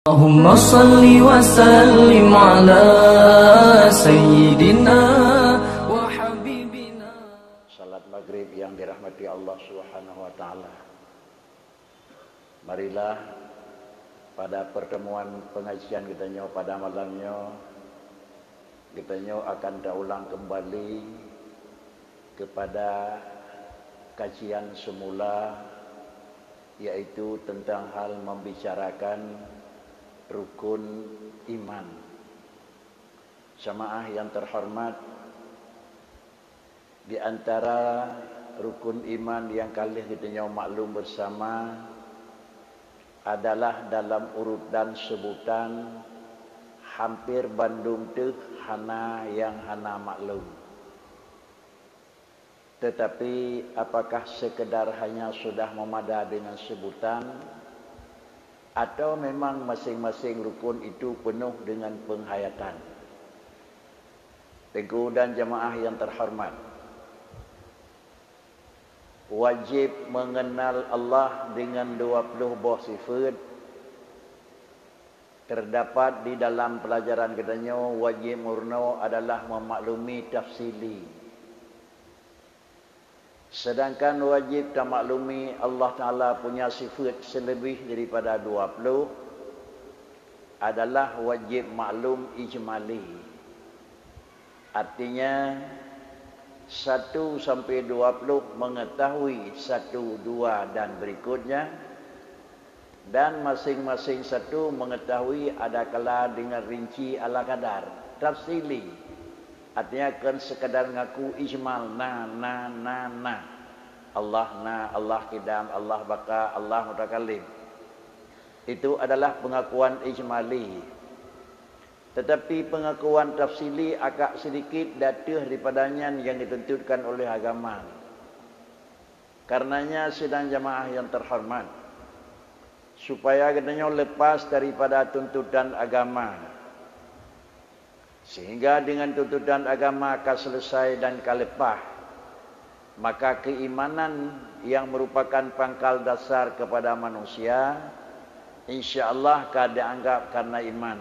Allahumma salli wa sallim ala sayyidina wa habibina. Salat maghrib yang dirahmati Allah Subhanahu wa taala. Marilah pada pertemuan pengajian kita pada malamnya kita akan ulang kembali kepada kajian semula, yaitu tentang hal membicarakan rukun iman. Jamaah yang terhormat, di antara rukun iman yang kali kita maklum bersama adalah dalam urutan sebutan hampir bandung teh hana yang hana maklum. Tetapi apakah sekedar hanya sudah memadai dengan sebutan, atau memang masing-masing rukun itu penuh dengan penghayatan? Tengku dan jamaah yang terhormat, wajib mengenal Allah dengan 20 buah sifat terdapat di dalam pelajaran katanya. Wajib murno adalah memaklumi tafsili. Sedangkan wajib tak maklumi Allah Ta'ala punya sifat selebih daripada 20 adalah wajib maklum ijmali. Artinya 1 sampai 20 mengetahui 1, 2 dan berikutnya, dan masing-masing 1 mengetahui adakala dengan rinci ala kadar tafsili. Artinya kan sekadar ngaku ijmal na Allah Allah kidam, Allah baka, Allah mutakallim. Itu adalah pengakuan ijmali. Tetapi pengakuan tafsili agak sedikit datuh daripadanya yang ditentukan oleh agama. Karenanya sedang jamaah yang terhormat, supaya katanya lepas daripada tuntutan agama, sehingga dengan tuntutan agama akan selesai dan kalepah, maka keimanan yang merupakan pangkal dasar kepada manusia, insya-Allah akan dianggap karena iman.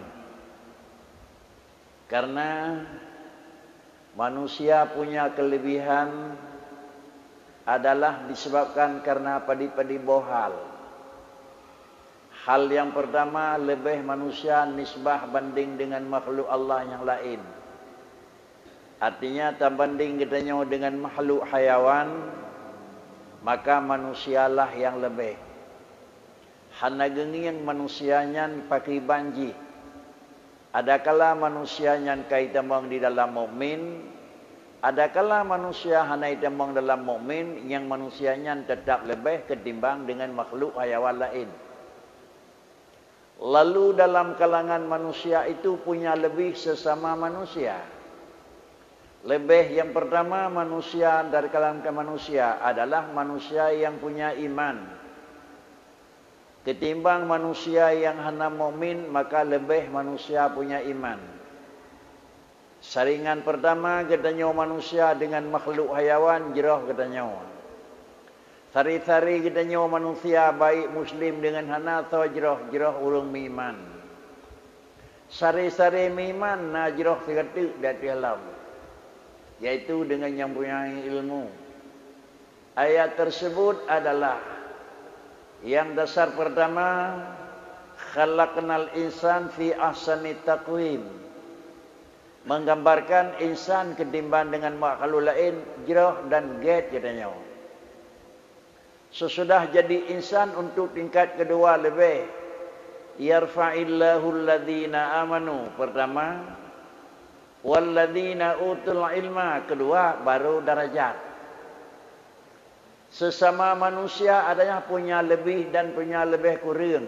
Karena manusia punya kelebihan adalah disebabkan karena padi-padi bohal. Hal yang pertama, lebih manusia nisbah banding dengan makhluk Allah yang lain. Artinya tak banding katanya dengan makhluk hayawan, maka manusialah yang lebih. Hana genging manusianya pakai banji. Adakala manusianya kaitamang di dalam mukmin, adakala manusia hana itamang dalam mukmin yang manusianya tetap lebih ketimbang dengan makhluk hayawan lain. Lalu dalam kalangan manusia itu punya lebih sesama manusia. Lebih yang pertama manusia dari kalangan manusia adalah manusia yang punya iman. Ketimbang manusia yang hana mukmin, maka lebih manusia punya iman. Saringan pertama katanya manusia dengan makhluk hayawan jerah katanya. Sari-sari katanya manusia baik muslim dengan hana atau jerah urung miman. Sari-sari miman na jerah segatik dari alam, yaitu dengan yang punya ilmu. Ayat tersebut adalah yang dasar pertama, khalaqnal insan fi ahsani taqwim, menggambarkan insan ketimbang dengan makhluk lain jerah dan get katanya. Sesudah jadi insan untuk tingkat kedua lebih, yarfa'illahu alladhina amanu pertama, walladhina utul ilma kedua, baru darajat. Sesama manusia adanya punya lebih dan punya lebih kurang.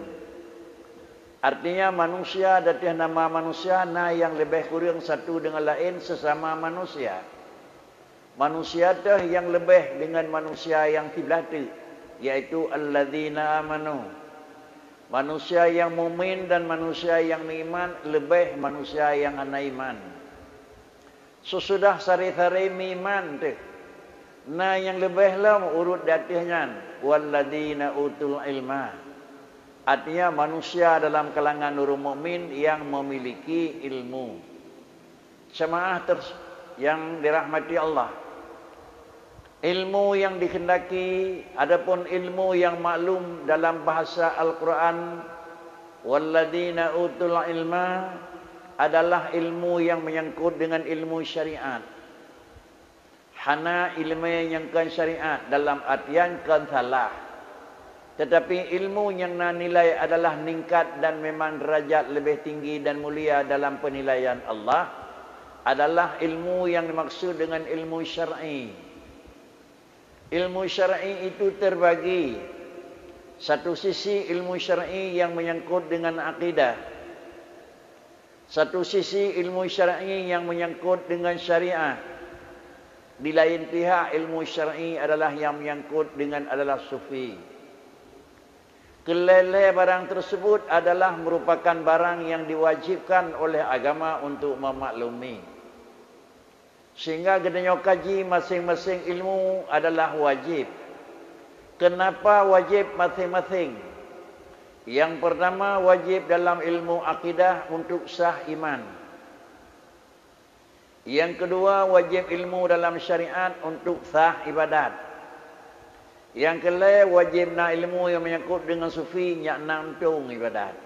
Artinya manusia datih nama manusia na yang lebih kurang satu dengan lain sesama manusia. Manusia dah yang lebih dengan manusia yang sebelah tu, yaitu alladzina amanu. Manusia yang mukmin dan manusia yang beriman lebih manusia yang hana iman. Sesudah sari-sari iman tu, nah yang lebih lah urut datihnya walladzina utul ilma. Artinya manusia dalam kalangan orang mukmin yang memiliki ilmu. Jemaah yang dirahmati Allah. Ilmu yang dikehendaki adapun ilmu yang maklum dalam bahasa Al-Quran, walladzina utul ilma, adalah ilmu yang menyangkut dengan ilmu syariat. Hana ilmu yang kan syariat dalam artian kan salah. Tetapi ilmu yang nilai adalah ningkat dan memang derajat lebih tinggi dan mulia dalam penilaian Allah adalah ilmu yang dimaksud dengan ilmu syar'i. Ilmu syar'i itu terbagi. Satu sisi ilmu syar'i yang menyangkut dengan akidah. Satu sisi ilmu syar'i yang menyangkut dengan syariat. Di lain pihak ilmu syar'i adalah yang menyangkut dengan adalah sufi. Kelele barang tersebut adalah merupakan barang yang diwajibkan oleh agama untuk memaklumi. Sehingga gedenya kaji masing-masing ilmu adalah wajib. Kenapa wajib masing-masing? Yang pertama wajib dalam ilmu akidah untuk sah iman. Yang kedua wajib ilmu dalam syariat untuk sah ibadat. Yang kelima wajib nak ilmu yang menyangkut dengan sufi yang nantung ibadat.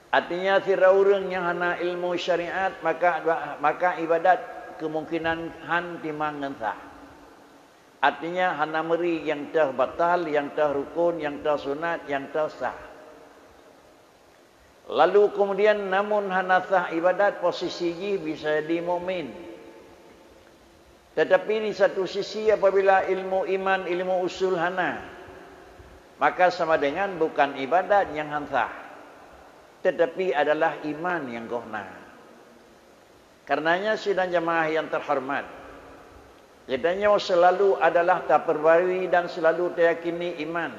Artinya sira orang yang hana ilmu syariat maka ibadat kemungkinan han timang sah. Artinya hana meri yang tah batal, yang tah rukun, yang tah sunat, yang tah sah. Lalu kemudian namun hana sah ibadat posisi bisa di mukmin. Tetapi di satu sisi apabila ilmu iman, ilmu usul hana, maka sama dengan bukan ibadat yang sah, tetapi adalah iman yang gohna. Karenanya sidang jemaah yang terhormat, katanya selalu adalah tak perbarui dan selalu teryakini iman.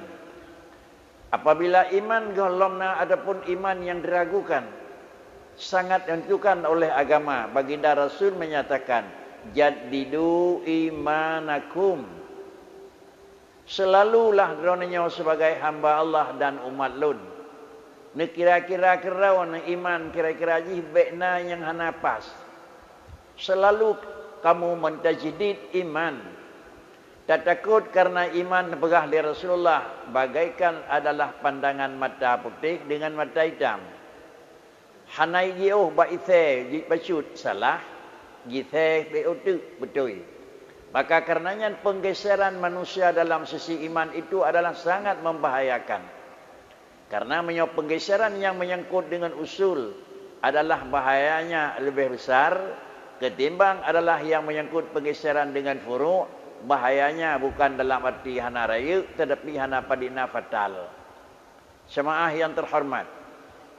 Apabila iman golomna adapun iman yang diragukan, sangat ditentukan oleh agama. Baginda Rasul menyatakan, jaddidu imanakum. Selalulah dronanya sebagai hamba Allah dan umat lun. Ni kira-kira kerawan iman kira-kira jibekna yang hanapas. Selalu kamu mentajdid iman. Tak takut karena iman pegah di Rasulullah bagaikan adalah pandangan mata putih dengan mata hitam. Hanai jauh baithe bacut salah, githe beotu betul. Maka karenanya penggeseran manusia dalam sisi iman itu adalah sangat membahayakan. Karena penggeseran yang menyangkut dengan usul adalah bahayanya lebih besar ketimbang adalah yang menyangkut penggeseran dengan furu'. Bahayanya bukan dalam arti hana raya tetapi hana padina fatal. Jemaah yang terhormat,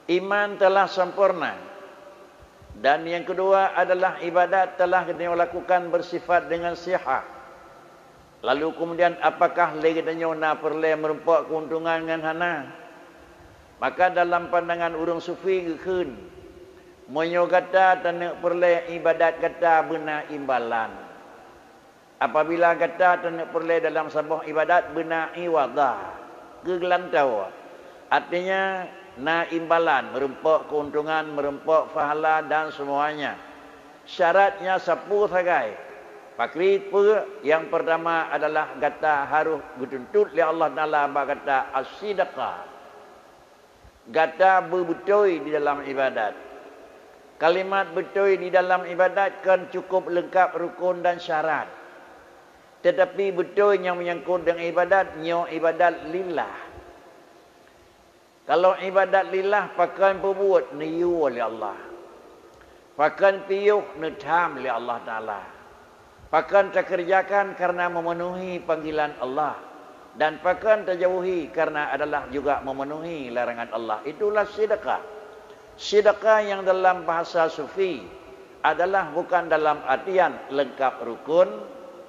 iman telah sempurna. Dan yang kedua adalah ibadat telah dilakukan bersifat dengan sihah. Lalu kemudian apakah lagi na perle merempak keuntungan dengan hana? Maka dalam pandangan urang sufi gekun menyogata tanek perle ibadat kata benar imbalan. Apabila kata tanek perle dalam sebuah ibadat benar iwadah, kegelantau. Artinya na imbalan, merempak keuntungan, merempak pahala dan semuanya. Syaratnya 10 sagai. Pakri pun yang pertama adalah kata harus dituntut oleh Allah Taala kata as-sidaqah. Kata betul di dalam ibadat. Kalimat betul di dalam ibadat kan cukup lengkap rukun dan syarat. Tetapi betul yang menyangkut dengan ibadat, ibadat lillah. Kalau ibadat lillah pakan perbuat niyu oleh Allah. Pakan piyuh netam oleh Allah Ta'ala. Pakan terkerjakan karena memenuhi panggilan Allah. Dan pakan terjauhi karena adalah juga memenuhi larangan Allah. Itulah sedekah. Sedekah yang dalam bahasa sufi adalah bukan dalam artian lengkap rukun,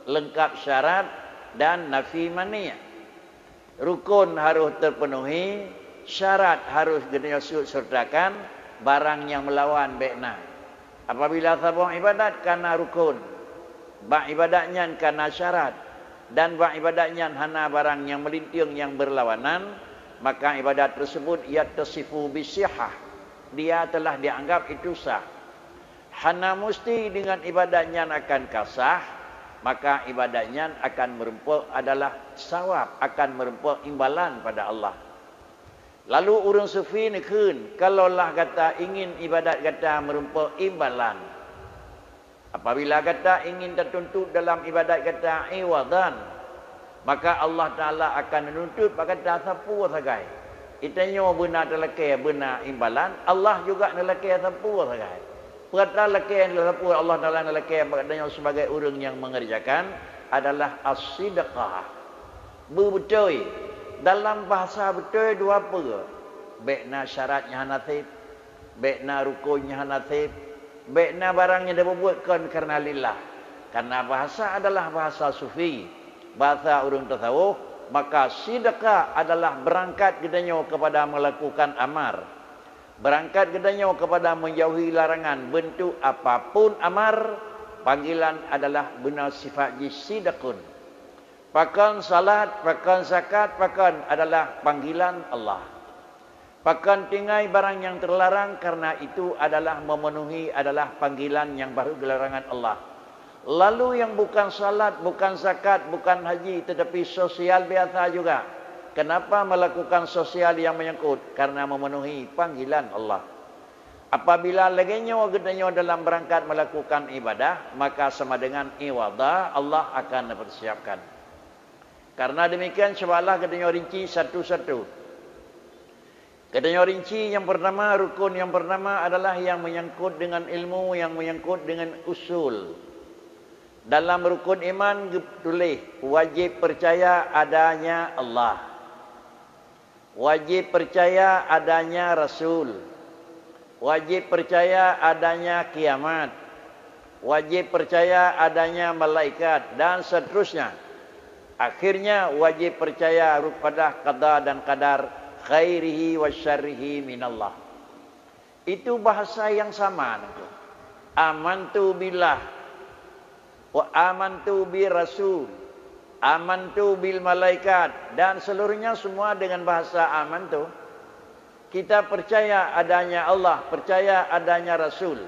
lengkap syarat dan nafi mani'. Rukun harus terpenuhi, syarat harus disertakan, barang yang melawan bekna. Apabila sebuah ibadat karena rukun, bak ibadatnya karena syarat, dan bak ibadatnya hana barang yang melinting yang berlawanan, maka ibadat tersebut yattasifu bisihah, dia telah dianggap itu sah. Hana musti dengan ibadatnya akan kasah, maka ibadatnya akan merempuk adalah sawab, akan merempuk imbalan pada Allah. Lalu urang sufi ni kun, kalaulah kata ingin ibadat kata merempuk imbalan, apabila kata ingin tertuntut dalam ibadat kata iwadan, maka Allah Ta'ala akan menuntut kata sapu sagai. Itanya benar terlekeh benar imbalan, Allah juga terlekeh sapu sagai. Perkata lekeh sapu Allah Ta'ala terlekeh katanya sebagai orang yang mengerjakan adalah as-sidqah. Betul. Dalam bahasa betul dua apa? Baikna syaratnya nasib, baikna rukunnya nasib, baikna barangnya dia buatkan kerana lillah. Karena bahasa adalah bahasa sufi, bahasa orang tasawuf, maka sidqah adalah berangkat gedanya kepada melakukan amar. Berangkat gedanya kepada menjauhi larangan, bentuk apapun amar, panggilan adalah benar sifat sidqun. Pakan salat, pakan zakat, pakan adalah panggilan Allah. Pakan tinggai barang yang terlarang, karena itu adalah memenuhi adalah panggilan yang baru larangan Allah. Lalu yang bukan salat, bukan zakat, bukan haji, tetapi sosial biasa juga. Kenapa melakukan sosial yang menyangkut? Karena memenuhi panggilan Allah. Apabila laginya gedanya dalam berangkat melakukan ibadah, maka sama dengan iwadah Allah akan mempersiapkan. Karena demikian cobalah katanya rinci satu-satu. Katanya rinci yang pertama, rukun yang pertama adalah yang menyangkut dengan ilmu, yang menyangkut dengan usul. Dalam rukun iman tulis wajib percaya adanya Allah. Wajib percaya adanya Rasul. Wajib percaya adanya kiamat. Wajib percaya adanya malaikat dan seterusnya. Akhirnya wajib percaya pada qada dan qadar khairihi wa syarrihi minallah. Itu bahasa yang sama. Amantu billah wa amantu bi rasul, amantu bil malaikat, dan seluruhnya semua dengan bahasa amantu. Kita percaya adanya Allah, percaya adanya Rasul,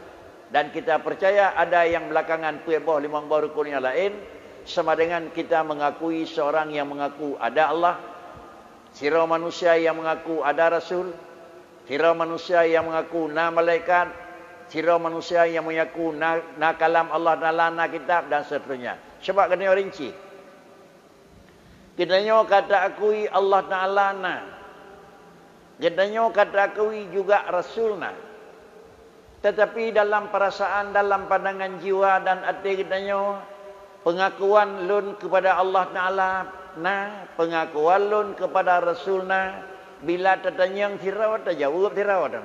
dan kita percaya ada yang belakangan puebah limang baru rukun yang lain. Sama dengan kita mengakui seorang yang mengaku ada Allah, sirau manusia yang mengaku ada Rasul, sirau manusia yang mengaku na malaikat, sirau manusia yang mengaku na kalam Allah Ta'ala, na kitab, dan seterusnya. Sebab kena rinci. Kitanya kata akui Allah Ta'ala na. Kitanya kata akui juga Rasul na. Tetapi dalam perasaan, dalam pandangan jiwa dan hati kitanya, pengakuan lun kepada Allah Ta'ala na, pengakuan lun kepada Rasul na, bila tertanyang tirawat, terjawab tirawat.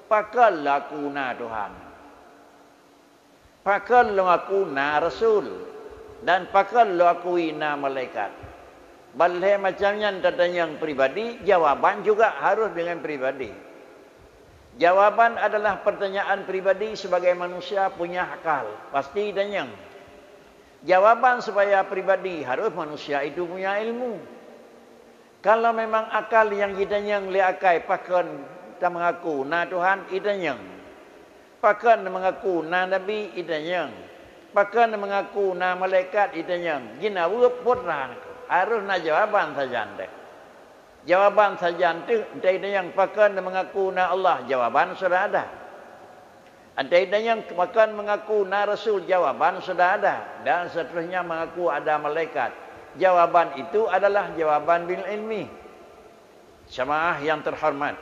Pakal aku na Tuhan. Pakal aku na Rasul. Dan pakal aku na malaikat. Balai macamnya tertanyang pribadi, jawaban juga harus dengan pribadi. Jawaban adalah pertanyaan pribadi sebagai manusia punya akal. Pasti tanyang. Jawaban supaya pribadi harus manusia itu punya ilmu. Kalau memang akal yang ditanyang liakai pakon kita mengaku na Tuhan itanyang. Pakon mengaku na Nabi itanyang. Pakon mengaku na malaikat itanyang. Gina wup putra harus na jawaban saja anda. Jawaban saja anda itanyang pakon mengaku na Allah, jawaban sudah ada. Andai yang makan mengaku na Rasul, jawaban sudah ada. Dan seterusnya mengaku ada malaikat. Jawaban itu adalah jawaban bil ilmi. Jemaah yang terhormat,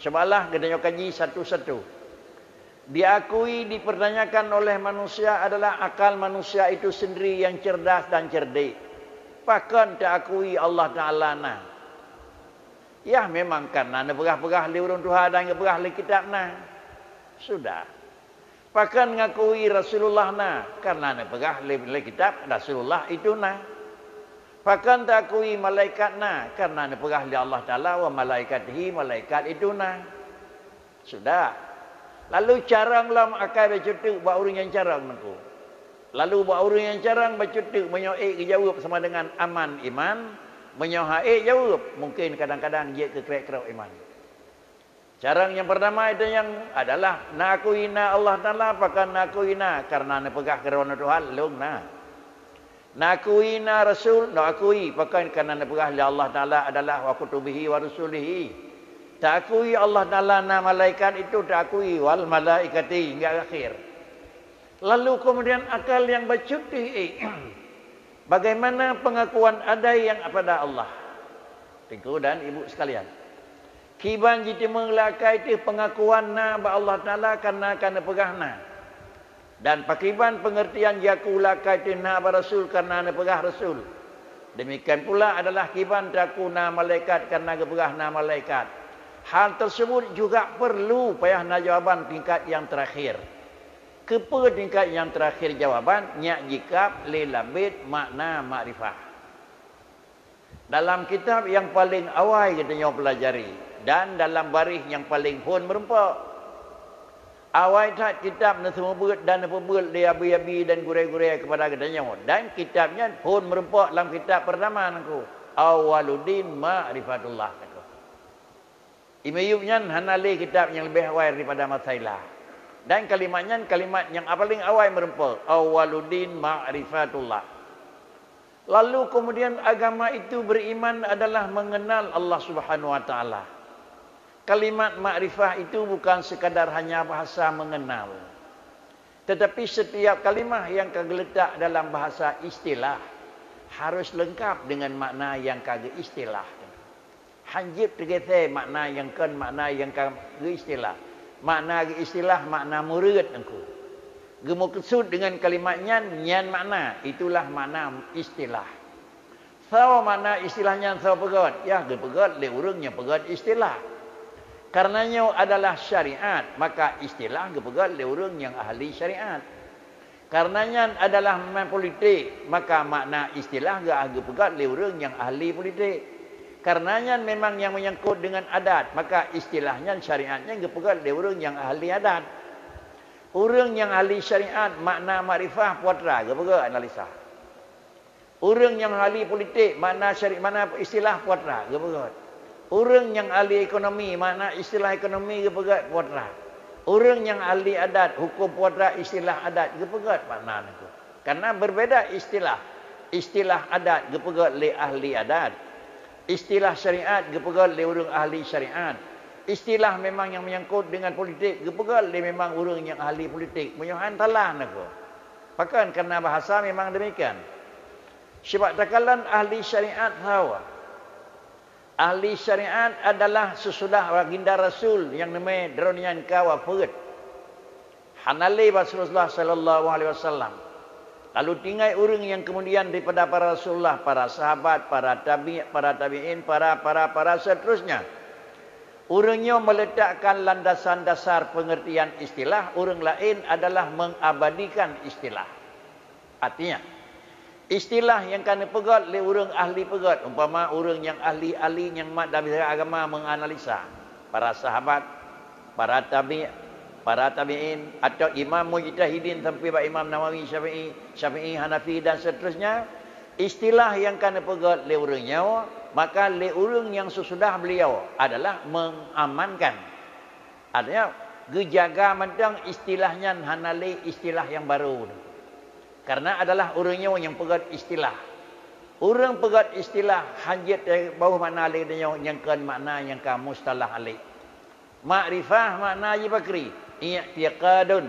cobalah kita kaji satu-satu. Diakui, dipertanyakan oleh manusia adalah akal manusia itu sendiri yang cerdas dan cerdik. Bahkan diakui Allah Ta'ala na. Ya memang karena berah-berah li urun Tuhan dan berah li kitab na. Sudah. Bahkan ngakui Rasulullah na. Karena berah li kitab Rasulullah itu na. Bahkan takui malaikat na. Karena berah li Allah Ta'ala wa malaikatihi, malaikat itu na. Sudah. Lalu carang lam akai bercutuk buat orang yang carang naku. Lalu buat orang yang carang bercutuk menyoek jawab sama dengan aman iman. Menyohaik jawab. Mungkin kadang-kadang dia kekerek-kerek iman. Cara yang pertama itu yang adalah nakuina Allah Ta'ala pakai nakuina karena nepegah kerana Tuhan long na. Nakuina Rasul nakui pakai karena nepegah Allah Ta'ala adalah wa kutubihi wa rusulihi. Takui Allah Ta'ala na malaikat itu takui wal malaikati hingga akhir. Lalu kemudian akal yang bercuti bagaimana pengakuan ada yang pada Allah. Tengku dan ibu sekalian. Kiban jiti mengelakai itu pengakuan na ba Allah Ta'ala karena pegah na. Dan pakiban pengertian jaku lakai itu na ba Rasul karena pegah Rasul. Demikian pula adalah kiban taku na malaikat karena pegah na malaikat. Hal tersebut juga perlu payah na jawaban tingkat yang terakhir. Kepa tingkat yang terakhir jawaban nyak jikap lilabid makna makrifah. Dalam kitab yang paling awal kita nyawa pelajari. Dan dalam baris yang paling pun merempak. Awal tak kitab na semua berat dan apa-berat dia abi-abi dan gurai-gurai kepada katanya. Dan kitabnya pun merempak dalam kitab pertama aku. Awaluddin Ma'rifatullah. Imayubnya hanali kitab yang lebih awal daripada Masailah. Dan kalimatnya kalimat yang paling awal merempak. Awaluddin Ma'rifatullah. Lalu kemudian agama itu beriman adalah mengenal Allah Subhanahu Wa Ta'ala. Kalimat makrifah itu bukan sekadar hanya bahasa mengenal. Tetapi setiap kalimah yang kageletak dalam bahasa istilah harus lengkap dengan makna yang kagak istilah. Hanjib tegese makna yang kan makna yang kagak istilah. Makna istilah makna murid engku. Gemu kesud dengan kalimatnya nyan makna itulah makna istilah. Sao makna istilahnya sao pegat? Ya ge pegat le urang yang pegat istilah. Karenanya adalah syariat, maka istilah gepegat le orang yang ahli syariat. Karenanya adalah politik, maka makna istilah gepegat le orang yang ahli politik. Karenanya memang yang menyangkut dengan adat, maka istilahnya syariatnya gepegat le orang yang ahli adat. Orang yang ahli syariat makna makrifah puatra gepegat analisa. Orang yang ahli politik makna syariat mana istilah puatra gepegat. Orang yang ahli ekonomi, mana istilah ekonomi gepegat puatra. Orang yang ahli adat, hukum puatra istilah adat gepegat makna itu. Karena berbeda istilah. Istilah adat gepegat le ahli adat. Istilah syariat gepegat le orang ahli syariat. Istilah memang yang menyangkut dengan politik gepegat le memang orang yang ahli politik. Menyohan talah aku. Bahkan karena bahasa memang demikian. Sebab takalan ahli syariat hawa. Ahli syariat adalah sesudah baginda Rasul yang namanya dronian kawafut. Hanali Rasulullah sallallahu alaihi wasallam. Lalu tinggal orang yang kemudian daripada para Rasulullah, para sahabat, para tabi'in, para seterusnya. Orangnya meletakkan landasan dasar pengertian istilah, orang lain adalah mengabadikan istilah. Artinya istilah yang kena pegat oleh orang ahli pegat. Umpama orang yang ahli yang dalam agama menganalisa. Para sahabat, para tabi'in, atau imam mujtahidin sampai Pak Imam Nawawi, Syafi'i, Hanafi dan seterusnya. Istilah yang kena pegat oleh orangnya, maka oleh orang yang sesudah beliau adalah mengamankan. Artinya, gejaga mentang istilahnya hanali istilah yang baru. Karena adalah orangnya yang pegat istilah. Orang pegat istilah hanjit bawah makna alih yang kan makna yang ka mustalah alih. Makrifah makna Haji Bakri. I'tiqadun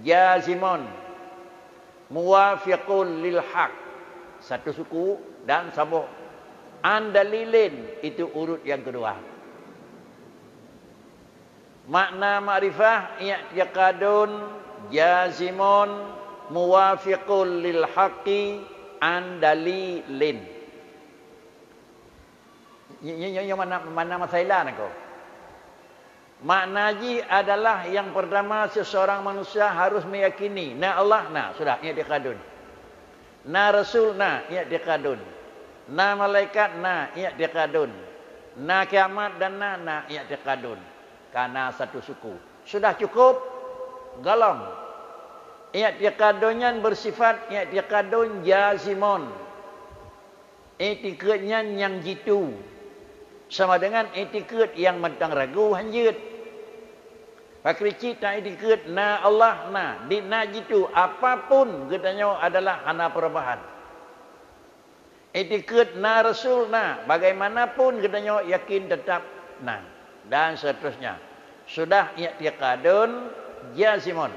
jazimun muwafiqun lil haq. Satu suku dan sambung. Andalilin itu urut yang kedua. Makna makrifah i'tiqadun jazimun muwafiqul lil haqqi an dalilin. Yang mana masailah nak? Maknaji adalah yang pertama seseorang manusia harus meyakini na Allah na sudah i'tiqadun. Na Rasul na i'tiqadun. Na malaikat na i'tiqadun. Na kiamat dan na i'tiqadun. Karena satu suku. Sudah cukup? Galam. I'tiqadunnya bersifat i'tiqadun jazimun. Etiketnya yang jitu. Sama dengan etiket yang mentang ragu hanjut. Pakri cita etiket na Allah na. Di na jitu. Apapun katanya adalah hana perubahan. Etiket na Rasul na. Bagaimanapun katanya yakin tetap na. Dan seterusnya. Sudah i'tiqadun jazimun.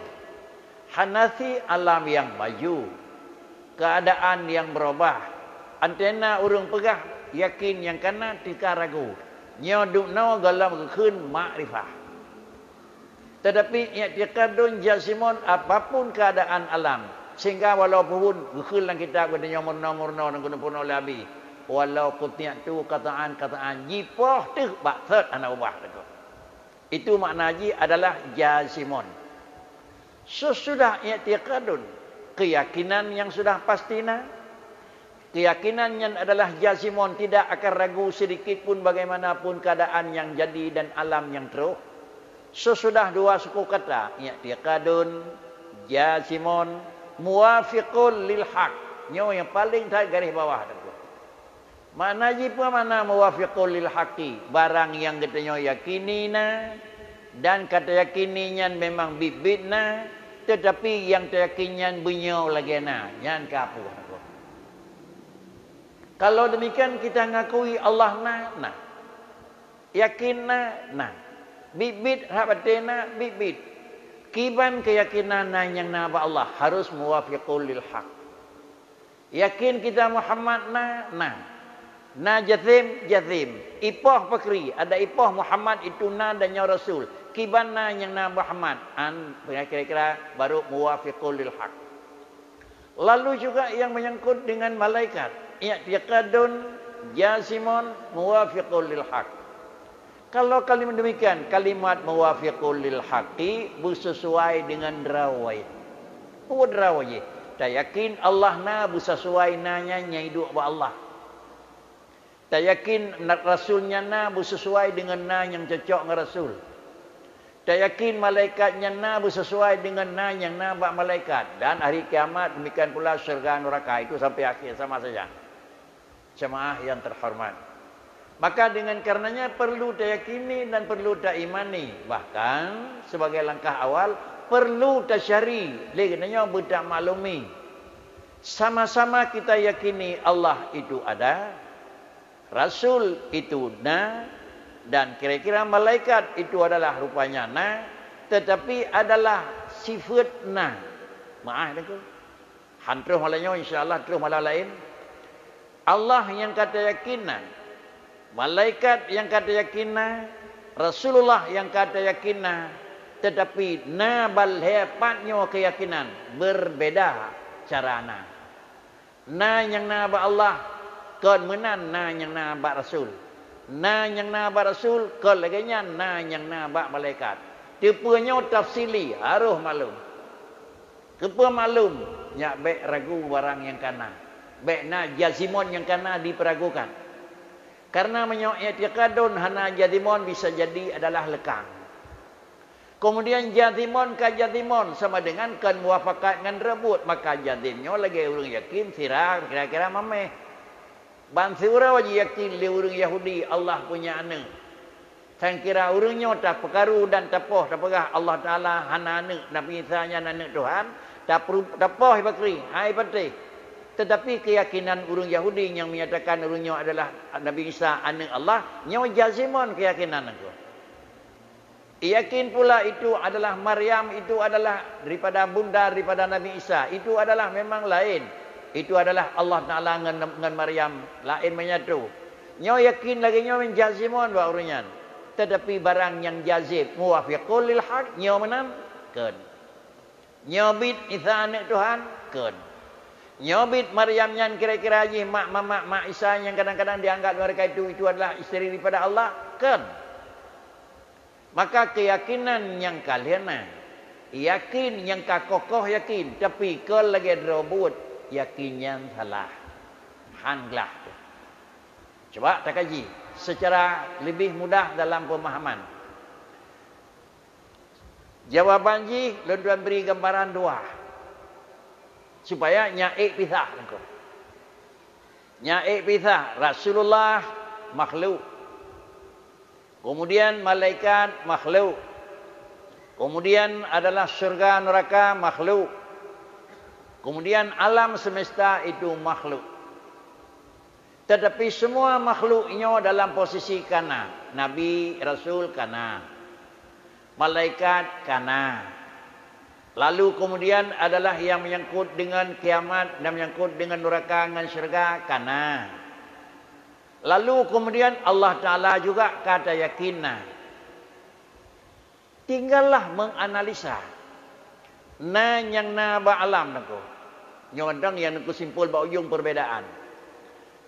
Hanafi alam yang maju. Keadaan yang berubah. Antena urung pegah yakin yang kana tika ragu. Nyoduk no galam kekhun makrifah. Tetapi i'tiqadun jazimun apapun keadaan alam. Sehingga walaupun kekhun lang kita katanya murna-murna dan kena pun oleh abi. Walau kutiak tu kataan jipoh tu baksud anak ubah tu. Itu makna haji adalah jazimun. Sesudah i'tiqadun keyakinan yang sudah pastina. Keyakinan yang adalah jazimun tidak akan ragu sedikit pun bagaimanapun keadaan yang jadi dan alam yang teruk. Sesudah dua suku kata i'tiqadun jazimun muwafiqul lil haq. Nyo yang paling tak garis bawah tu. Makna jipa mana muwafiqul lil haqi, barang yang katanya yakinina dan kata yakininya memang bibitna tetapi yang teryakinnya bunyo lagi na nyan kapu. Kalau demikian kita ngakui Allah na. Yakin na. Bibit rabatena bibit. Kiban keyakinan yang na Allah harus muwafiqul lil haq. Yakin kita Muhammad na. Na jazim. Ipoh pakri. Ada ipoh Muhammad itu na dan nya Rasul. Kiban na yang na Muhammad. Kira-kira baru muwafiqul lil haq. Lalu juga yang menyangkut dengan malaikat. I'tiqadun jazimun muwafiqul lil haq. Kalau kalimat demikian, kalimat muwafiqul lil haqi bersesuai dengan rawai. Rawai. Tak yakin Allah na bersesuai nanya hidup ba Allah. Tak yakin Rasulnya na bersesuai dengan na yang cocok dengan Rasul. Tak yakin malaikatnya na bersesuai dengan na yang na bak malaikat. Dan hari kiamat demikian pula syurga neraka itu sampai akhir sama saja. Jemaah yang terhormat. Maka dengan karenanya perlu diyakini dan perlu diimani. Bahkan sebagai langkah awal perlu tasyari. Legananya budak maklumi. Sama-sama kita yakini Allah itu ada. Rasul itu na. Dan kira-kira malaikat itu adalah rupanya na. Tetapi adalah sifat na. Maaf itu. Hantuh malanya insyaAllah terus malah lain. Allah yang kata yakinan, malaikat yang kata yakinan, Rasulullah yang kata yakinan, tetapi na bal hepatnya keyakinan berbeda carana. Na yang na ba Allah, kon menan na yang na ba Rasul. Na yang na ba Rasul, kon laganya na yang na ba malaikat. Tipenya tafsili harus malum. Kepa malum nyak baik ragu barang yang kana. Baikna jazimun yang kana diperagukan. Karena i'tiqadun hana jazimun bisa jadi adalah lekang. Kemudian jazimun ka jazimun sama dengan kan muwafaqat dengan rebut, maka jazimnya lagi urang yakin sirah kira-kira mameh. Bansi urang wajib yakin li urang Yahudi Allah punya anak. Sang kira urangnya tak perkaru dan tapoh tapagah Allah Taala hana anak, Nabi Isa nya anak Tuhan, tak tapoh bakri, hai patih. Tetapi keyakinan urang Yahudi yang menyatakan urangnya adalah Nabi Isa anak Allah, nyawa jazimun keyakinan itu. Yakin pula itu adalah Maryam, itu adalah daripada bunda daripada Nabi Isa. Itu adalah memang lain. Itu adalah Allah Ta'ala dengan Maryam lain menyatu. Nyawa yakin lagi nyawa jazimun wa urangnya. Tetapi barang yang jazib muwafiqul lil haq, nyawa menang ken. Nyawa bid Isa anak Tuhan ken. Nyobit Maryam yang kira-kira haji mak Isa yang kadang-kadang dianggap mereka itu adalah isteri daripada Allah kan. Maka keyakinan yang kalian yakin yang kokoh yakin tapi kalau lagi robot yakinnya salah. Hanglah. Coba tak kaji secara lebih mudah dalam pemahaman. Jawaban ji tuan beri gambaran dua. Supaya nyaik pisah. Nyai pisah, Rasulullah makhluk. Kemudian malaikat makhluk. Kemudian adalah syurga neraka makhluk. Kemudian alam semesta itu makhluk. Tetapi semua makhluknya dalam posisi kana. Nabi, Rasul kana. Malaikat kana. Lalu kemudian adalah yang menyangkut dengan kiamat dan menyangkut dengan neraka dengan syurga kana. Lalu kemudian Allah Ta'ala juga kata yakinna. Tinggallah menganalisa. Na yang na ba'alam naku. Nyodang yang naku simpul ba'uyung perbedaan.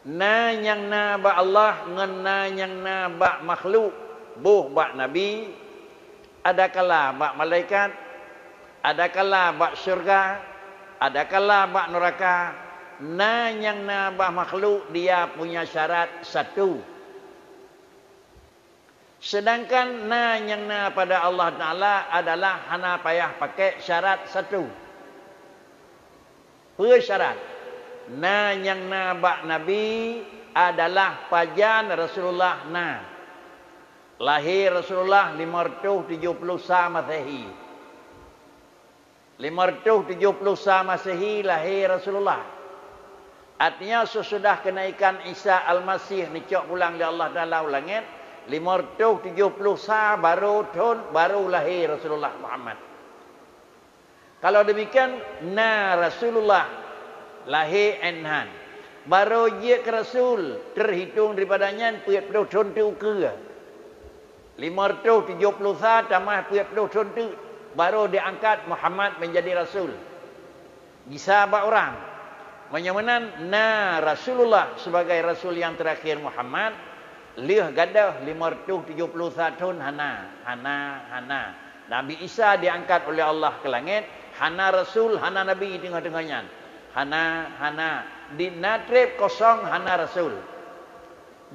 Na yang na ba'allah ngan na yang na ba'makhluk. Buh ba'nabi. Adakala ba'malaikat. Adakala ba'syurga. Adakala ba'neraka. Na yang na ba'makhluk dia punya syarat satu. Sedangkan na yang na pada Allah Ta'ala adalah hana payah pakai syarat satu. Persyarat. Na yang na bak Nabi adalah pajan Rasulullah na. Lahir Rasulullah 570 Masehi. 570 Masehi lahir Rasulullah. Artinya sesudah kenaikan Isa Al-Masih dicok pulang oleh Allah Ta'ala ulangit. 570 baru lahir Rasulullah Muhammad. Kalau demikian na Rasulullah lahir enhan. Baru dia ke Rasul terhitung daripadanya 40 tahun tu ke. 570 tambah 40 tahun tu baru diangkat Muhammad menjadi Rasul. Bisa apa orang? Menyamanan na Rasulullah sebagai Rasul yang terakhir Muhammad. Liah gadah 571 hana. Nabi Isa diangkat oleh Allah ke langit. Hana Rasul, hana Nabi tengah-tengahnya. Hana. Di natrib kosong hana Rasul.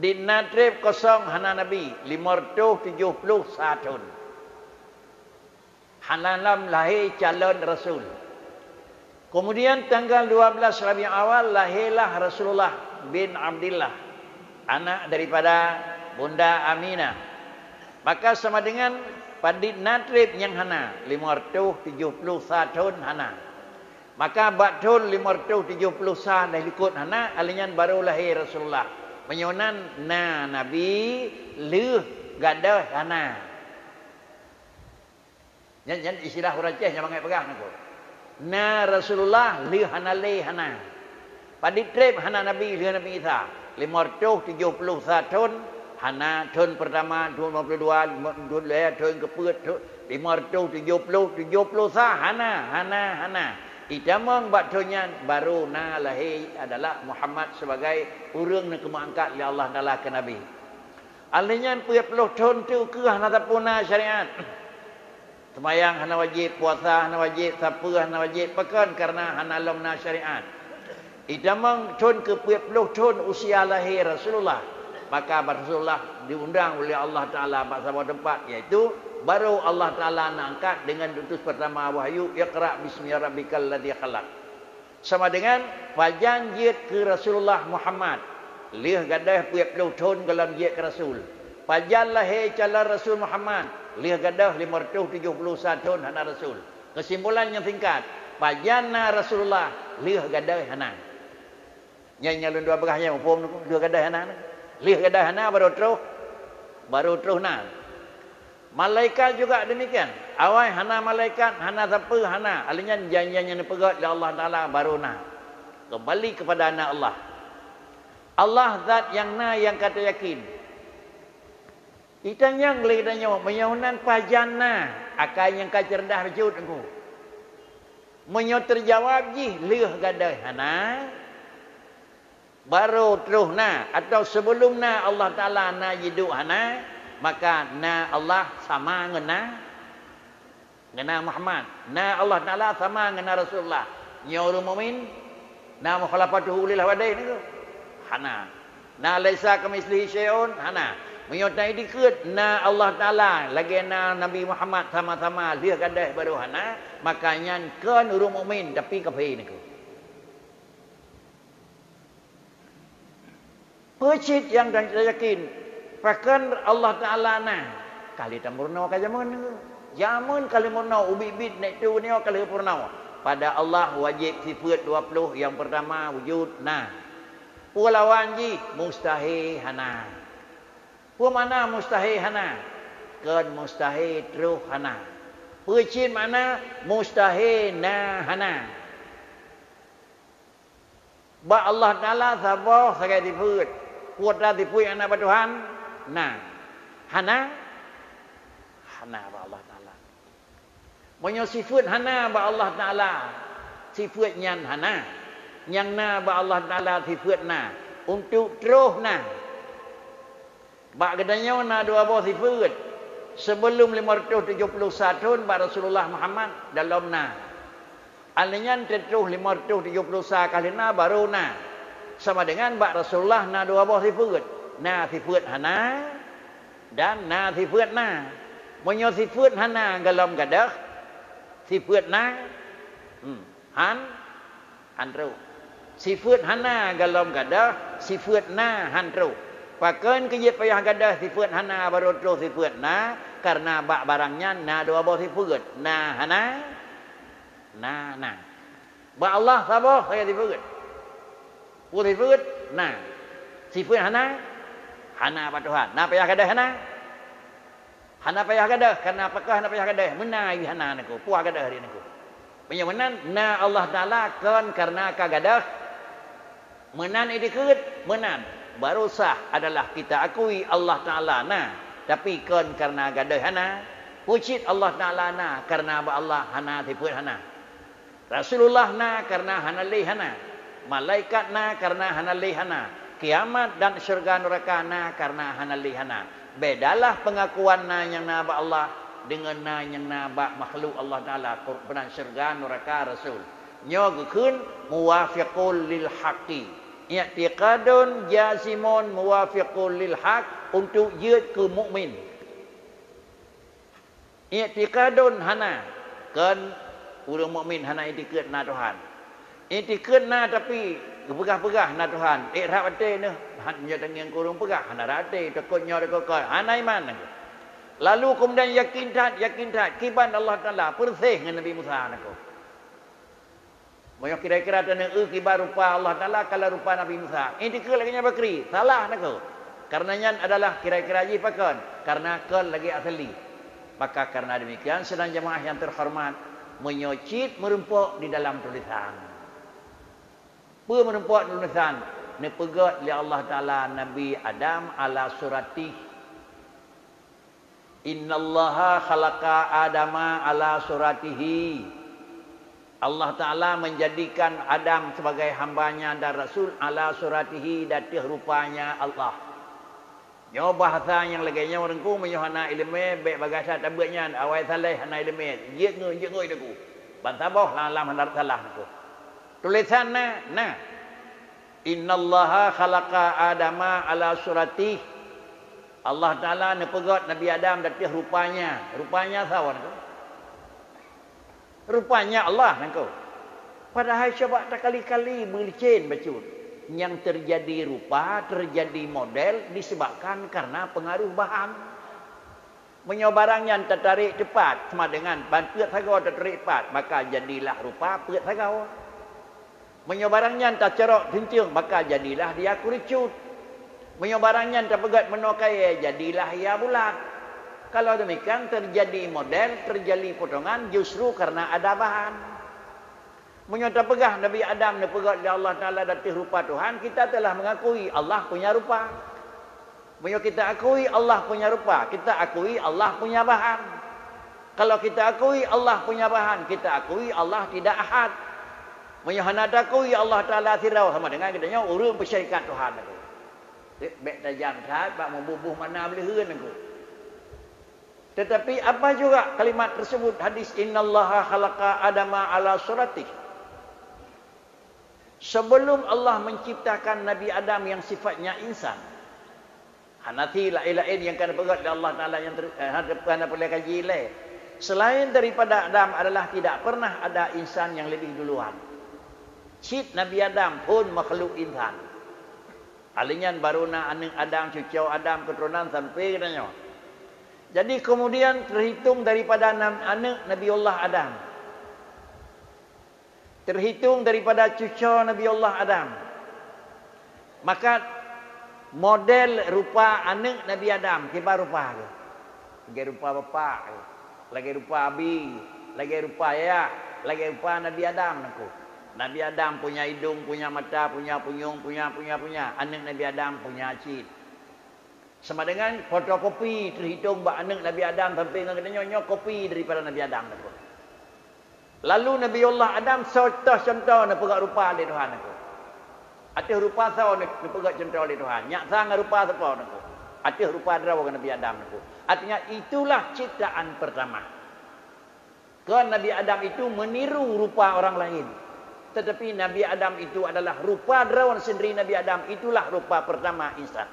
Di natrib kosong hana Nabi. 571. Hana lam lahir calon Rasul. Kemudian tanggal 12 Rabiul Awal lahirlah Rasulullah bin Abdullah. Anak daripada Bunda Aminah. Maka sama dengan pandit natrib yang hana 571 hana. Maka batul 571 dah ikut hana alinyan baru lahir Rasulullah. Menyonan na Nabi leuh gadah hana. Yan istilah orang Aceh yang bangai pegang aku. Na Rasulullah leuh hana le hana. Pandit trib hana Nabi leuh Nabi Isa. 571 hana tahun pertama 52 tahun keempat 570 hana idamang baktonya baru na lahir adalah Muhammad sebagai urang yang keangkat oleh Allah Taala ke Nabi. Alnya 40 tahun tu ke hana tapuna syariat. Sembahyang hana wajib, puasa hana wajib, siapa hana wajib pekan karena hana lomna syariat. Idamang tahun ke-40 tahun usia lahir Rasulullah. Maka Rasulullah diundang oleh Allah Ta'ala pada sebuah tempat. Iaitu baru Allah Ta'ala nak angkat dengan utus pertama wahyu. Iqra' bismi rabbikal ladzi khalaq. Sama dengan wajan jid ke Rasulullah Muhammad. Liah gadah 40 tahun dalam jid ke Rasul. Wajan lahir calon Rasul Muhammad. Liah gadah 571 tahun hana Rasul. Kesimpulan yang singkat. Wajan Rasulullah. Liah gadah hana. Nyanya dua berahnya upum dua gadah hana. Lihat gadah hana baru terus na. Malaikat juga demikian. Awal hana malaikat, hana siapa hana. Alinya janjinya pegat oleh Allah Taala baru na. Kembali kepada anak Allah. Allah zat yang na yang kata yakin. Itanya ngelidanya menyahunan pajana akan yang kacerdah wujud aku. Menyo terjawab ji lihat gadah hana. Baru terus na atau sebelum na Allah Ta'ala na hidup hana, maka na Allah sama ngena Muhammad. Na Allah Ta'ala sama ngena Rasulullah. Nyauru mu'min na mukhalafatuhu lil hawadai ni hana. Na laisa kamitslihi syai'un hana. Menyotai dikut na Allah Ta'ala lagi na Nabi Muhammad sama-sama dia gadah baru hana, makanya kan urung mu'min tapi kafir ni. Percit yang dan yakin. Bahkan Allah Ta'ala nah. Kali tampurna ke zaman ni. Zaman kali murna ubit-bit naik tu ni kali purna. Pada Allah wajib sifat 20. Yang pertama wujud nah. Pulawan ji mustahil hana. Pu mana mustahil hana? Kan mustahil terus hana. Percit mana mustahil nah hana. Ba Allah Ta'ala sabar sebagai diput. Kuatlah diput anak Tuhan. Nah. Hana. Hana ba Allah Ta'ala. Punya sifat hana ba Allah Ta'ala. Sifat nyan hana. Yang na ba Allah Ta'ala sifat na. Untuk terus na. Ba gedanya na dua buah sifat. Sebelum 571 tahun ba Rasulullah Muhammad dalam na. Alinyan terus 571 kali na baru na. Sama dengan bak Rasulullah na dua buah sifat. Na sifat hana dan na sifat na. Punya sifat hana dalam gadah. Sifat na han terus. Sifat hana dalam gadah, sifat na han terus. Pakan kejip payah gadah sifat hana baru terus sifat na karena bak barangnya na dua buah sifat. Na hana nah. Ba Allah sabar saya sifat. Putih sifat nah. Sifat hana ba Tuhan. Na payah gadah hana. Hana payah gadah karena apakah hana payah gadah? Menai hana naku. Puah gadah hari naku. Penyemenan na Allah Ta'ala kan karena kagadah. Menan idikut menan. Baru sah adalah kita akui Allah Ta'ala na. Tapi kan karena gadah hana. Pucit Allah Ta'ala na karena ba Allah hana sifat hana. Rasulullah na karena hana lihana. Malaikat na karena hana lihana. Kiamat dan syurga neraka na karena hana lihana. Bedalah pengakuan na yang na ba Allah dengan na yang na ba makhluk Allah Ta'ala. Benar syurga neraka Rasul. Nyogukun muwafiqul lil haqqi. I'tiqadun jazimun muwafiqul lil haq. Untuk jid ke mukmin. I'tiqadun hana. Kan orang mukmin hana itikad na Tuhan. Itikad na tapi pegah-pegah na Tuhan. Ikraf ate ne hanya dengan kurung pegah hana rate takutnya dekok. Hana iman. Lalu kemudian yakin tak kiban Allah Taala persih dengan Nabi Musa nako. Moyo kira-kira tanya kibar rupa Allah Taala kalau rupa Nabi Musa. Itikad lagi bakri. Salah nako. Karenanya adalah kira-kira ji pakan karena kal lagi asli. Maka karena demikian sedang jemaah yang terhormat menyocit merempuk di dalam tulisan. Apa merempuk tulisan? Ni pegat oleh Allah Ta'ala Nabi Adam ala surati. Innallaha khalaqa Adama ala suratihi. Allah Ta'ala menjadikan Adam sebagai hambanya dan Rasul ala suratihi datih rupanya Allah. Nyo bahasa yang laganya orang ku menyohana ilmu baik bagasa tabutnya awal saleh hana ilmu je ngoi deku bantah boh lalam hendak salah aku tulisan na innallaha khalaqa adama ala surati. Allah Taala ne pegat Nabi Adam datih rupanya sawan aku rupanya Allah nangku padahal coba tak kali-kali melicin bacut. Yang terjadi rupa, terjadi model disebabkan karena pengaruh bahan. Menyobarang yang tertarik cepat sama dengan ban peut sagau tertarik cepat, maka jadilah rupa peut sagau. Menyobarang yang tercerok kencing, maka jadilah dia kuricut. Menyobarang yang terpegat menokai, jadilah ia bulat. Kalau demikian terjadi model, terjadi potongan justru karena ada bahan. Menyata pegah Nabi Adam ni pegat oleh Allah Ta'ala datih rupa Tuhan, kita telah mengakui Allah punya rupa. Menyata kita akui Allah punya rupa, kita akui Allah punya bahan. Kalau kita akui Allah punya bahan, kita akui Allah tidak ahad. Menyata akui Allah Ta'ala sirau sama dengan katanya urut bersyarikat Tuhan. Bek tajam saat, bak membubuh mana boleh heun aku. Tetapi apa juga kalimat tersebut hadis innallaha khalaqa adama ala suratihi. Sebelum Allah menciptakan Nabi Adam yang sifatnya insan. Hanafi lain yang kena pegat Allah Ta'ala yang kena boleh kaji lain. Selain daripada Adam adalah tidak pernah ada insan yang lebih duluan. Cip Nabi Adam pun makhluk insan. Alingan baru nak anak Adam, cucu Adam, keturunan sampai katanya. Jadi kemudian terhitung daripada anak Nabiullah Adam. Terhitung daripada cucu Nabiullah Adam. Maka model rupa anak Nabi Adam, kibar rupa ke? Lagi rupa bapa ke? Lagi rupa abi, lagi rupa ayah, lagi rupa Nabi Adam aku. Nabi Adam punya hidung, punya mata, punya punyung, punya. Anak Nabi Adam punya cit. Sama dengan fotokopi terhitung bak anak Nabi Adam sampai dengan katanya kopi daripada Nabi Adam aku. Lalu Nabiullah Adam contoh nak pegang rupa di Tuhan aku. Atih rupa sao nak pegang contoh di Tuhan. Nyak sang rupa siapa aku. Atih rupa draw Nabi Adam aku. Artinya itulah ciptaan pertama. Kan Nabi Adam itu meniru rupa orang lain. Tetapi Nabi Adam itu adalah rupa drawan sendiri Nabi Adam. Itulah rupa pertama insan.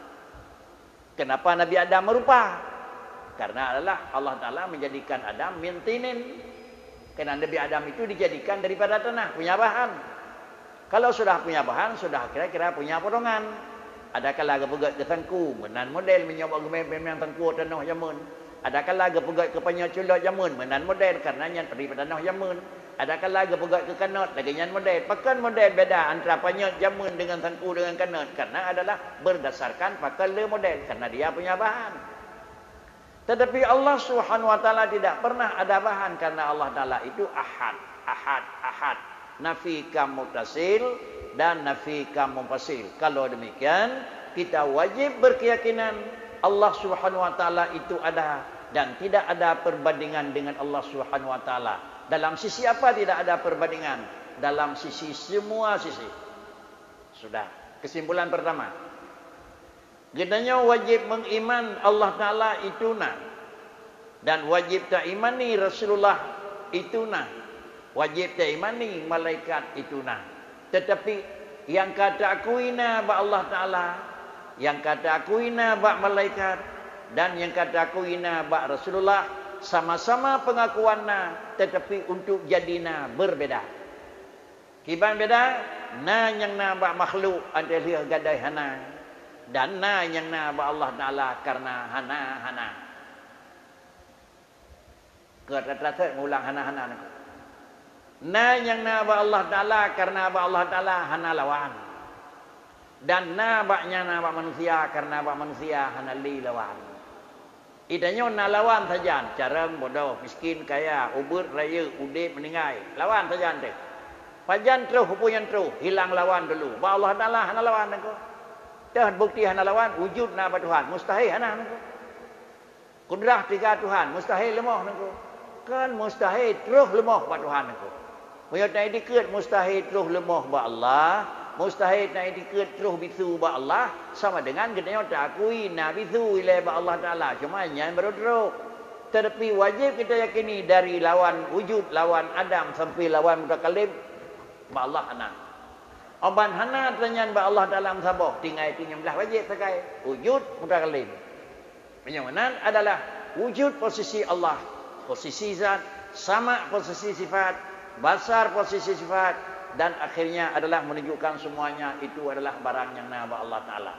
Kenapa Nabi Adam merupa? Karena adalah Allah Ta'ala menjadikan Adam min tinin. Karena Nabi Adam itu dijadikan daripada tanah. Punya bahan. Kalau sudah punya bahan, sudah kira-kira punya potongan. Adakah laga pegat ke tangku. Menan model menyoba gemem-gemem tangku tanah jamun. Adakah laga pegat ke penyoculot jamun. Menan model karenanya daripada tanah jamun. Adakah laga pegat ke kanot. Laginya model. Pakan model beda antara penyot jamun dengan tangku dengan kanot. Karena adalah berdasarkan pakan le model. Karena dia punya bahan. Tetapi Allah Subhanahu Wa Taala tidak pernah ada bahan. Karena Allah Ta'ala itu ahad. Nafi kam muttasil dan nafi kam munfasil. Kalau demikian, kita wajib berkeyakinan Allah Subhanahu Wa Taala itu ada dan tidak ada perbandingan dengan Allah Subhanahu Wa Taala. Dalam sisi apa tidak ada perbandingan? Dalam sisi semua sisi. Sudah. Kesimpulan pertama. Gendanya wajib mengiman Allah Ta'ala itu nah. Dan wajib tak imani Rasulullah itu nah. Wajib tak imani malaikat itu nah. Tetapi yang kata akuina ba Allah Ta'ala, yang kata akuina ba malaikat, dan yang kata akuina ba Rasulullah, sama-sama pengakuanna, tetapi untuk jadinya berbeda. Kiban beda, na yang na ba makhluk ada lihat gadai hana, dan na yang na ba Allah Ta'ala karena hana. Kata-kata ngulang hana. Na yang na ba Allah Ta'ala karena ba Allah Ta'ala hana lawan. Dan na baknya na ba manusia karena ba manusia hana li lawan. Idanya na lawan saja. Jarang, bodoh, miskin, kaya, ubur, raya, udip, meninggal. Lawan saja ante. Pajan terus, hupuyan terus. Hilang lawan dulu. Ba Allah Ta'ala hana lawan aku. Dah bukti hana lawan. Wujud na ba Tuhan. Mustahil hana aku. Kudrah tiga Tuhan. Mustahil lemah aku. Kan mustahil terus lemah ba Tuhan aku. Menyat nak dikit mustahil terus lemah ba Allah. Mustahil nak dikit terus bisu ba Allah. Sama dengan kita tak akui nak bisu ilai ba Allah Ta'ala. Cuma yang baru teruk. Tetapi wajib kita yakini dari lawan wujud, lawan Adam sampai lawan mutakalim ba Allah hana. Oban hana tanya ba Allah dalam sabah. Tinggal belah wajib sakai. Wujud mutakalim. Penyamaan adalah wujud posisi Allah. Posisi zat. Sama posisi sifat. Basar posisi sifat dan akhirnya adalah menunjukkan semuanya itu adalah barang yang nama Allah Ta'ala.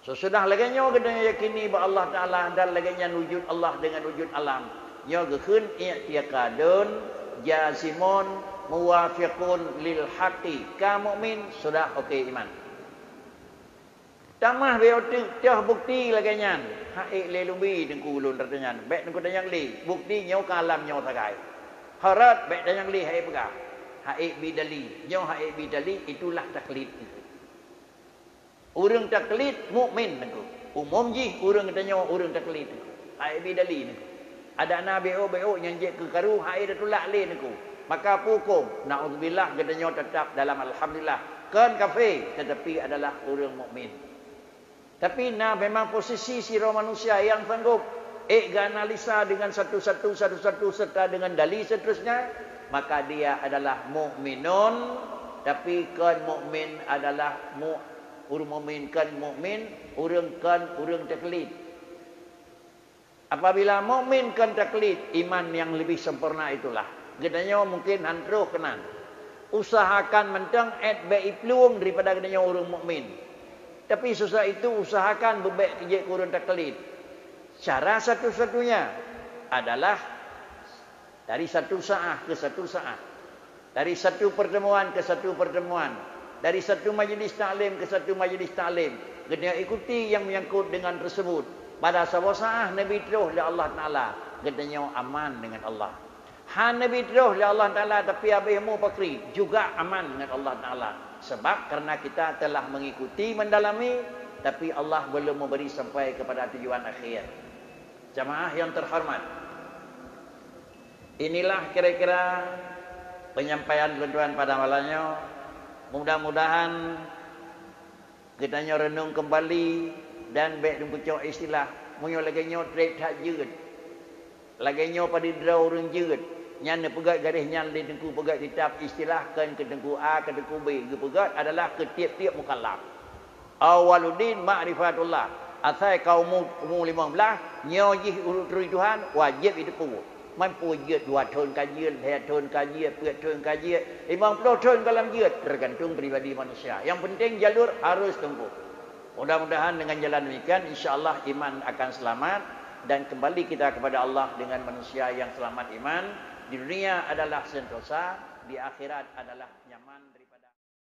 Sesudah laganya kita yakini bahawa Allah Ta'ala dan laganya wujud Allah dengan wujud alam. Nya gekun i'tiqadun jazimun muwafiqun lil haqqi ka mukmin sudah okey iman. Tamah beotik bukti laganya. Haik le lumbi dengku ulun ratanya. Baik dengku dayang li bukti nyau kalam nyau tagai. Harat baik dan yang li hai pegah. Haik bidali. Yang haik bidali itulah taklid. Orang taklid mukmin aku. Umum ji orang katanya orang taklid. Haik bidali aku. Ada nabi beo yang je ke karu haik datulak lain aku. Maka hukum naudzubillah katanya tetap dalam alhamdulillah. Kan kafir tetapi adalah orang mukmin. Tapi memang posisi sirah manusia yang sanggup analisa dengan satu-satu serta dengan dalil seterusnya, maka dia adalah mukminun. Tapi kan mukmin adalah orang mukmin kan mukmin, orang taklid. Apabila mukmin kan taklid, iman yang lebih sempurna itulah. Gedanya mungkin antro kenan. Usahakan mentang baik peluang daripada gedanya orang mukmin. Tapi sesudah itu usahakan bebaik kerja kurun taklid. Cara satu-satunya adalah dari satu saat ke satu saat. Dari satu pertemuan ke satu pertemuan. Dari satu majlis taklim ke satu majlis taklim. Kena ikuti yang menyangkut dengan tersebut. Pada sebuah saat Nabi terus oleh Allah Ta'ala. Katanya aman dengan Allah. Nabi terus oleh Allah Ta'ala. Tapi habismu pakri juga aman dengan Allah Ta'ala. Sebab karena kita telah mengikuti, mendalami, tapi Allah belum memberi sampai kepada tujuan akhir. Jamaah yang terhormat, inilah kira-kira penyampaian tuan-tuan pada malamnya. Mudah-mudahan kita renung kembali dan baik dengan istilah munyo lagi nyo trade tak jeut. Lagi nyo pada draw orang jeut. Nyana pegat garis nyan di tengku pegat kitab istilahkan ke tengku A ke tengku B. Pegat adalah ke tiap-tiap mukallaf. Awaluddin ma'rifatullah. Asal kaum umur 15 nyojih urut Tuhan wajib itu pun. Mampu jeut 2 tahun kajian, 3 tahun kajian, 4 tahun kajian, 50 tahun dalam jeut tergantung pribadi manusia. Yang penting jalur harus tempuh. Mudah-mudahan dengan jalan demikian insya-Allah iman akan selamat dan kembali kita kepada Allah dengan manusia yang selamat iman. Di dunia adalah sentosa, di akhirat adalah nyaman.